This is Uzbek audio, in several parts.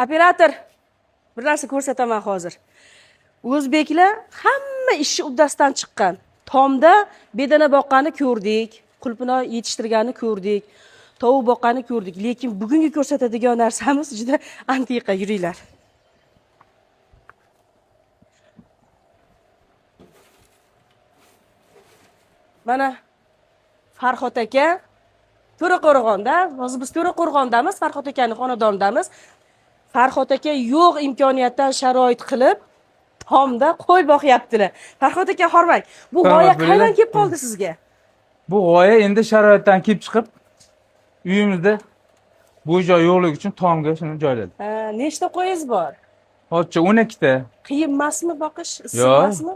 Operator, bir narsa ko'rsataman hozir. O'zbeklar hamma ishni uddasidan chiqqan. Tomda bedana boqqani ko'rdik, qulpini yetishtirganini ko'rdik, tovuq boqqani ko'rdik, lekin bugungi ko'rsatadigan narsamiz juda antiqa, yuringlar. Mana Farhod aka To'raqo'rg'onda, hozir biz To'raqo'rg'ondamiz, Farhod akaning xonadonidamiz. Farhod aka yo'q imkoniyatdan sharoit qilib tomda qo'y boqyaptilar. Farhod aka hormang. Bu g'oya qayerdan kelib qoldi sizga? Bu g'oya endi sharoitdan kelib chiqib, uyimizda bu joy yo'qligi uchun tomga shuni joyladik. Nechta qo'yingiz bor? Hozircha 12 ta. Qiyin emasmi boqish? Issiq Yo'q. emasmi?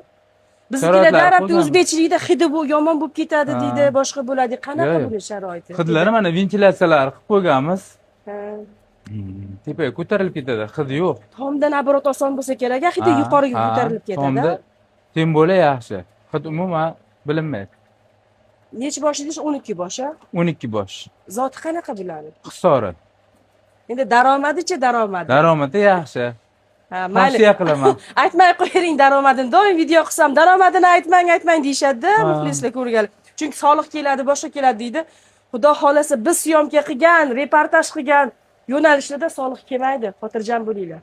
Biznikilarda arabda o'zbekchilikda hidi bu yomon bo'lib ketadi deydi, boshqa bo'ladi. Qanaqa buni sharoiti? Hidlari mana ventilyatsiyalar qilib qo'yganmiz. Tepaga ko'tarilib ketadi, hidi yo'q. Tomda naborot oson bo'lsa kerak, hidi yuqoriga ko'tarilib ketadi. Tomda tem bo'la yaxshi. Hid umuman bilinmaydi. Necha bosh dediz? 12 bosh, ha? 12 bosh. Zoti qanaqa bo'ladi? Hisori. Endi daromadi-chi, daromadi. Daromadi yaxshi. Mayli. Tavsiya qilaman. Aytmay qo'ying daromadini. Doim video qilsam daromadini aytmang deyshadi-da, muxlislar ko'rgan. Chunki soliq keladi, boshqa keladi deydi. Xudo xolasa biz syomka qilgan, reportaj qilgan yo'nalishlarda soliq kelmaydi. Xotirjam bo'linglar.